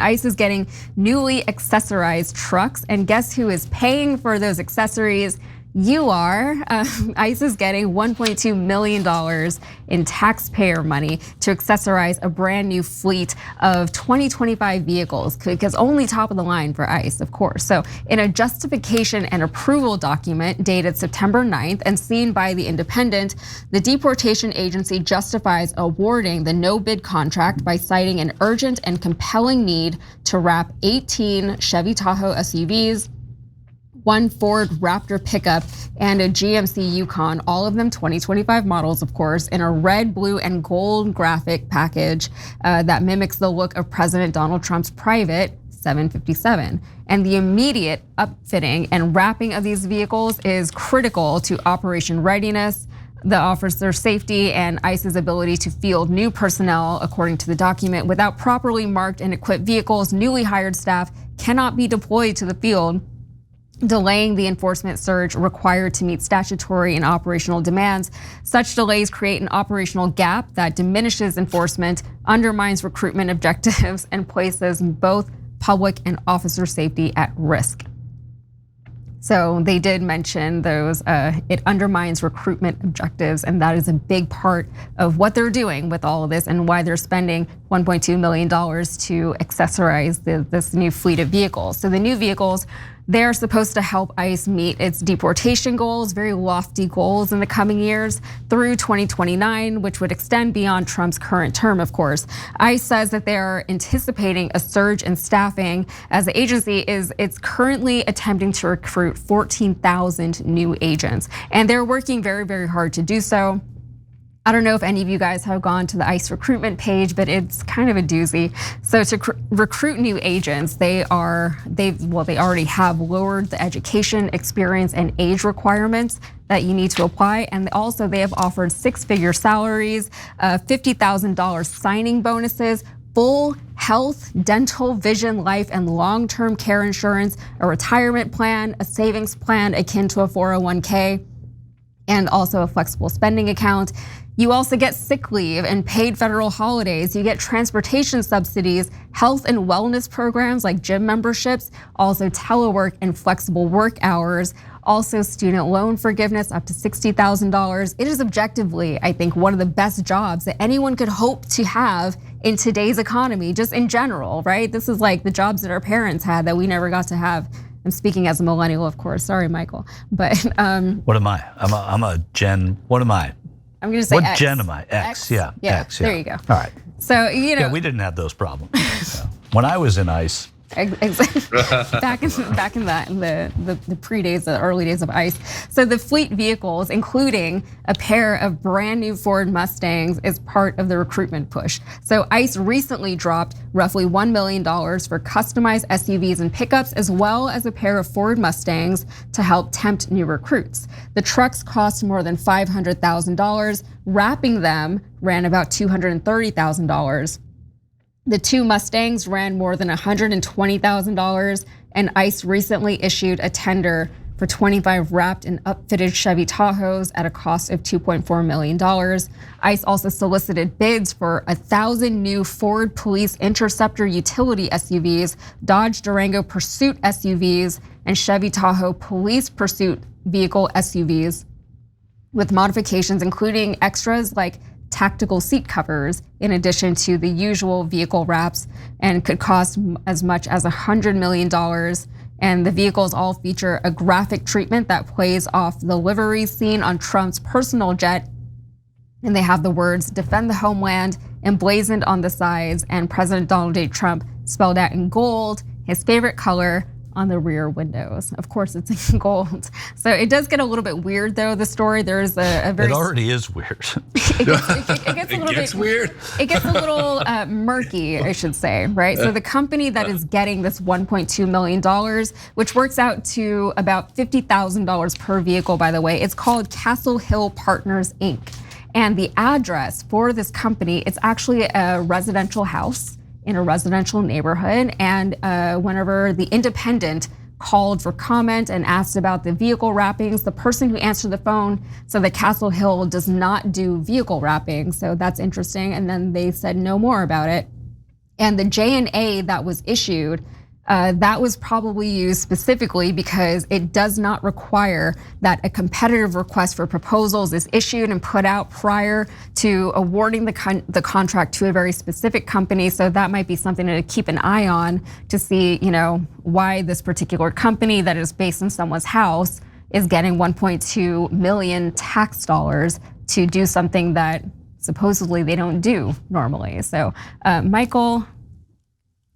ICE is getting newly accessorized trucks, and guess who is paying for those accessories? You are. ICE is getting $1.2 million in taxpayer money to accessorize a brand new fleet of 2025 vehicles, because only top of the line for ICE, of course. So in a justification and approval document dated September 9th and seen by The Independent, the deportation agency justifies awarding the no bid contract by citing an urgent and compelling need to wrap 18 Chevy Tahoe SUVs, one Ford Raptor pickup, and a GMC Yukon, all of them 2025 models, of course, in a red, blue, and gold graphic package that mimics the look of President Donald Trump's private 757. And the immediate upfitting and wrapping of these vehicles is critical to operation readiness, the officer safety, and ICE's ability to field new personnel. According to the document, without properly marked and equipped vehicles, newly hired staff cannot be deployed to the field, delaying the enforcement surge required to meet statutory and operational demands. Such delays create an operational gap that diminishes enforcement, undermines recruitment objectives, and places both public and officer safety at risk. So they did mention those, it undermines recruitment objectives, and that is a big part of what they're doing with all of this and why they're spending $1.2 million to accessorize this new fleet of vehicles. So the new vehicles, they're supposed to help ICE meet its deportation goals, very lofty goals in the coming years through 2029, which would extend beyond Trump's current term, of course. ICE says that they're anticipating a surge in staffing as the agency it's currently attempting to recruit 14,000 new agents. And they're working very, very hard to do so. I don't know if any of you guys have gone to the ICE recruitment page, but it's kind of a doozy. So to recruit new agents, they already have lowered the education, experience, and age requirements that you need to apply. And also they have offered six-figure salaries, $50,000 signing bonuses, full health, dental, vision, life, and long-term care insurance, a retirement plan, a savings plan akin to a 401k, and also a flexible spending account. You also get sick leave and paid federal holidays. You get transportation subsidies, health and wellness programs like gym memberships, also telework and flexible work hours, also student loan forgiveness up to $60,000. It is objectively, I think, one of the best jobs that anyone could hope to have in today's economy, just in general, right? This is like the jobs that our parents had that we never got to have. I'm speaking as a millennial, of course. Sorry, Michael. But what am I? I'm a Gen. What am I? I'm going to say what X. Gen am I? X. Yeah. X. Yeah. There you go. All right. So yeah, we didn't have those problems. When I was in ICE. back in the pre-days, the early days of ICE. So the fleet vehicles, including a pair of brand new Ford Mustangs, is part of the recruitment push. So ICE recently dropped roughly $1 million for customized SUVs and pickups, as well as a pair of Ford Mustangs to help tempt new recruits. The trucks cost more than $500,000. Wrapping them ran about $230,000. The two Mustangs ran more than $120,000, and ICE recently issued a tender for 25 wrapped and upfitted Chevy Tahoes at a cost of $2.4 million. ICE also solicited bids for 1,000 new Ford Police Interceptor utility SUVs, Dodge Durango Pursuit SUVs, and Chevy Tahoe Police Pursuit Vehicle SUVs, with modifications including extras like tactical seat covers in addition to the usual vehicle wraps, and could cost as much as $100 million. And the vehicles all feature a graphic treatment that plays off the livery seen on Trump's personal jet. And they have the words "Defend the Homeland" emblazoned on the sides, and President Donald J. Trump spelled out in gold, his favorite color, on the rear windows. Of course, it's in gold. So it does get a little bit weird, though. The story, there's a very. It already is weird. It gets a little bit weird. It gets a little murky, I should say, right? So the company that is getting this $1.2 million, which works out to about $50,000 per vehicle, by the way, it's called Castle Hill Partners Inc. And the address for this company, it's actually a residential house in a residential neighborhood. And whenever The Independent called for comment and asked about the vehicle wrappings, the person who answered the phone said that Castle Hill does not do vehicle wrapping. So that's interesting. And then they said no more about it. And the J&A that was issued, that was probably used specifically because it does not require that a competitive request for proposals is issued and put out prior to awarding the contract to a very specific company. So that might be something to keep an eye on to see, why this particular company that is based in someone's house is getting 1.2 million tax dollars to do something that supposedly they don't do normally. So Michael,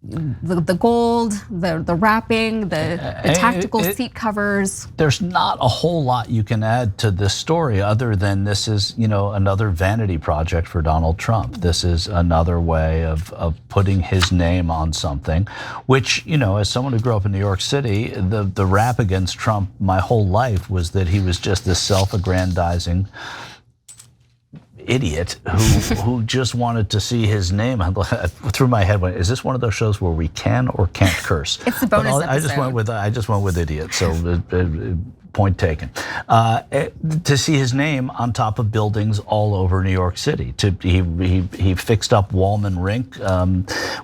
the gold, the wrapping, the tactical seat covers. There's not a whole lot you can add to this story other than this is, another vanity project for Donald Trump. This is another way of putting his name on something, which, as someone who grew up in New York City, the rap against Trump my whole life was that he was just this self-aggrandizing idiot who just wanted to see his name. Through my head went, is this one of those shows where we can or can't curse? It's the bonus episode. I just went with idiot. So point taken. To see his name on top of buildings all over New York City. He fixed up Wallman Rink,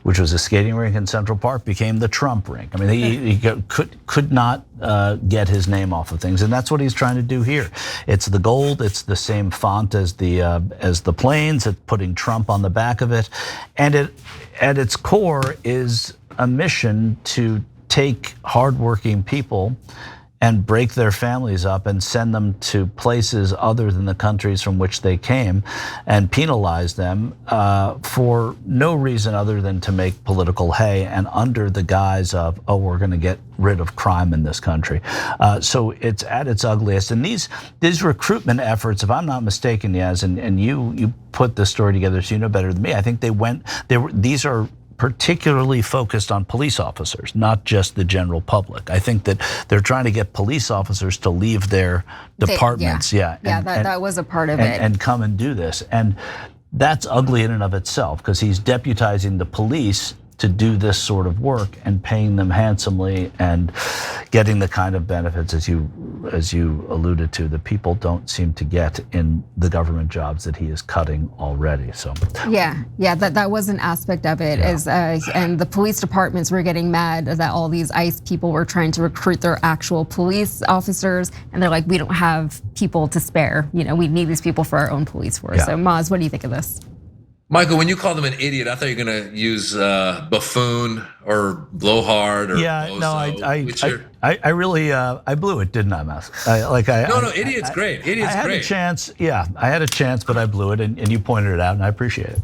which was a skating rink in Central Park, became the Trump Rink. I mean, he could not get his name off of things, and that's what he's trying to do here. It's the gold. It's the same font as the planes. It's putting Trump on the back of it, and it at its core is a mission to take hardworking people and break their families up and send them to places other than the countries from which they came and penalize them for no reason other than to make political hay and under the guise of, we're gonna get rid of crime in this country. So it's at its ugliest. And these recruitment efforts, if I'm not mistaken, Yaz, and you put this story together, so you know better than me, I think these are particularly focused on police officers, not just the general public. I think that they're trying to get police officers to leave their departments. That was a part of it. And come and do this. And that's ugly in and of itself, because he's deputizing the police to do this sort of work and paying them handsomely and getting the kind of benefits, as you alluded to, that people don't seem to get in the government jobs that he is cutting already. So that was an aspect of it. And the police departments were getting mad that all these ICE people were trying to recruit their actual police officers, and they're like, we don't have people to spare. We need these people for our own police force. So Maz, what do you think of this? Michael, when you called him an idiot, I thought you were gonna use buffoon or blowhard or bozo. I really blew it, didn't I, Mas? No, idiot's great. Idiot's great. I had a chance. Yeah, I had a chance, but I blew it, and you pointed it out, and I appreciate it.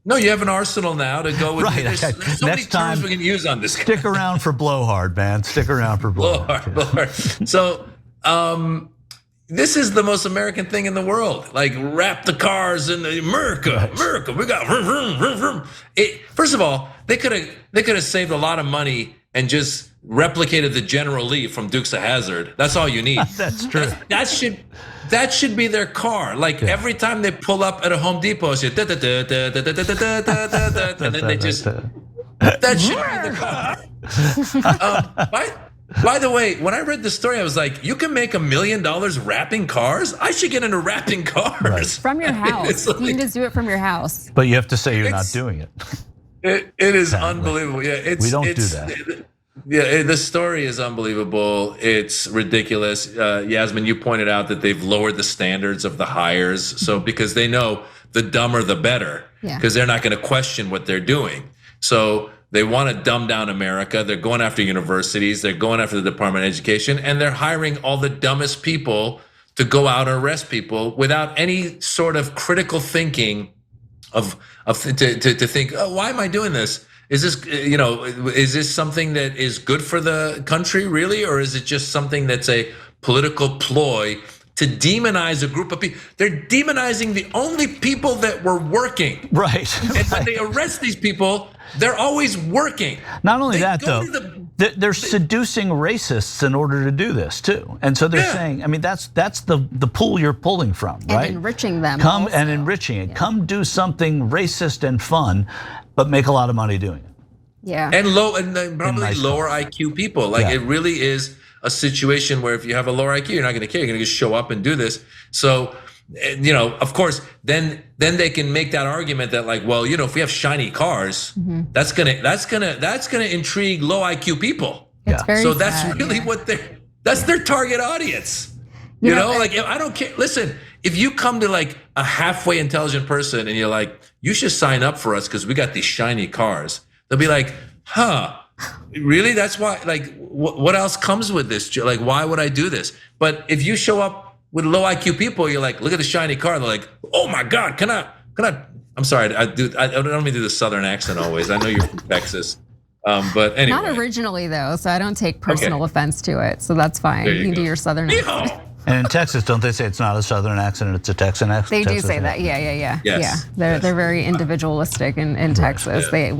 No, you have an arsenal now to go with. Right. There's so many terms we can use on this. Stick around for blowhard, man. Stick around for blowhard. Blowhard. So. This is the most American thing in the world. Like, wrap the cars in the America. We got vroom, vroom, vroom, vroom. First of all, they could have saved a lot of money and just replicated the General Lee from Dukes of Hazzard. That's all you need. That's true. That should be their car. Like every time they pull up at a Home Depot, and then they just that should be the car. By the way, when I read the story, I was like, you can make $1 million wrapping cars? I should get into wrapping cars. Right. From your house. You can just do it from your house. But you have to say you're not doing it. It is unbelievable. Yeah, we don't do that. Yeah, the story is unbelievable. It's ridiculous. Yasmin, you pointed out that they've lowered the standards of the hires. So because they know the dumber the better, because they're not going to question what they're doing. So they want to dumb down America. They're going after universities. They're going after the Department of Education, and they're hiring all the dumbest people to go out and arrest people without any sort of critical thinking to think, why am I doing this? Is this, is this something that is good for the country, really, or is it just something that's a political ploy to demonize a group of people? They're demonizing the only people that were working. Right. And when they arrest these people, they're always working. Not only that, though, they're seducing racists in order to do this too. And so they're saying, I mean, that's the pool you're pulling from, right? And enriching them. Enriching it. Come do something racist and fun, but make a lot of money doing it. Yeah. And probably lower IQ people. Like it really is a situation where if you have a lower IQ, you're not going to care. You're going to just show up and do this. So of course, then they can make that argument that like, well, if we have shiny cars, that's gonna intrigue low IQ people. So that's really that's their target audience. Like I don't care. Listen, if you come to like a halfway intelligent person and you're like, you should sign up for us because we got these shiny cars, they'll be like, huh, really? That's why? Like, what else comes with this? Like, why would I do this? But if you show up with low IQ people, you're like, look at the shiny car. They're like, oh my God, can I? I'm sorry, I don't mean to do the Southern accent always. I know you're from Texas. But anyway. Not originally though, so I don't take personal offense to it. So that's fine. You can do your Southern accent. And in Texas, don't they say it's not a Southern accent, it's a Texan accent? They do say that, yeah. Yes. Yeah, they're very individualistic in Texas. Yeah.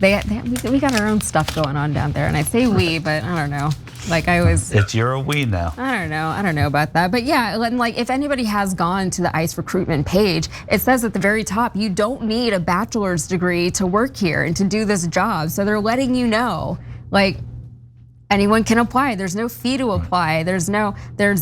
We got our own stuff going on down there, and I say we, but I don't know. Like I always, it's you're a we now. I don't know about that, but yeah, like if anybody has gone to the ICE recruitment page, it says at the very top, you don't need a bachelor's degree to work here and to do this job. So they're letting you know, like, anyone can apply. There's no fee to apply. There's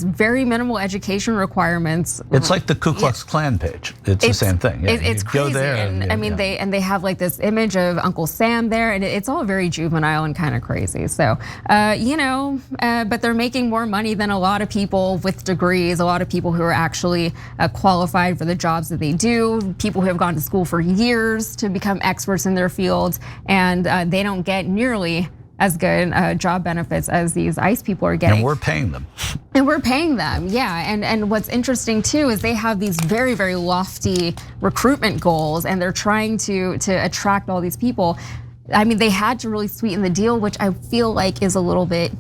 very minimal education requirements. It's like the Ku Klux Klan page. It's the same thing. Yeah, it's crazy. Go there and I mean, they have like this image of Uncle Sam there, and it's all very juvenile and kind of crazy. So, but they're making more money than a lot of people with degrees, a lot of people who are actually qualified for the jobs that they do, people who have gone to school for years to become experts in their fields, and they don't get nearly as good job benefits as these ICE people are getting. And we're paying them. Yeah. And what's interesting too is they have these very, very lofty recruitment goals, and they're trying to attract all these people. I mean, they had to really sweeten the deal, which I feel like is a little bit,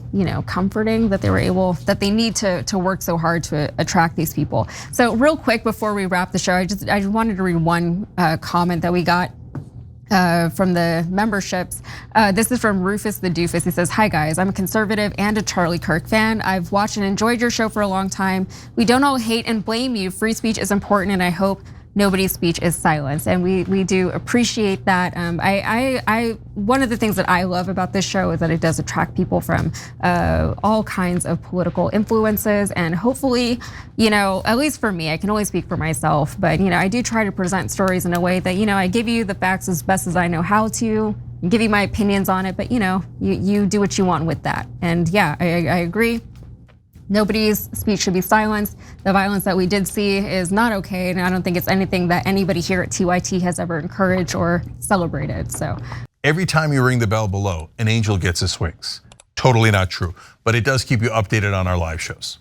comforting that that they need to work so hard to attract these people. So real quick before we wrap the show, I just wanted to read one comment that we got from the memberships. This is from Rufus the Doofus. He says, hi guys, I'm a conservative and a Charlie Kirk fan. I've watched and enjoyed your show for a long time. We don't all hate and blame you. Free speech is important, and I hope nobody's speech is silenced. And we do appreciate that. One of the things that I love about this show is that it does attract people from all kinds of political influences, and hopefully, at least for me, I can only speak for myself, but I do try to present stories in a way that, I give you the facts as best as I know how to, and give you my opinions on it, but you do what you want with that. And yeah, I agree. Nobody's speech should be silenced. The violence that we did see is not okay, and I don't think it's anything that anybody here at TYT has ever encouraged or celebrated. So every time you ring the bell below, an angel gets his wings. Totally not true, but it does keep you updated on our live shows.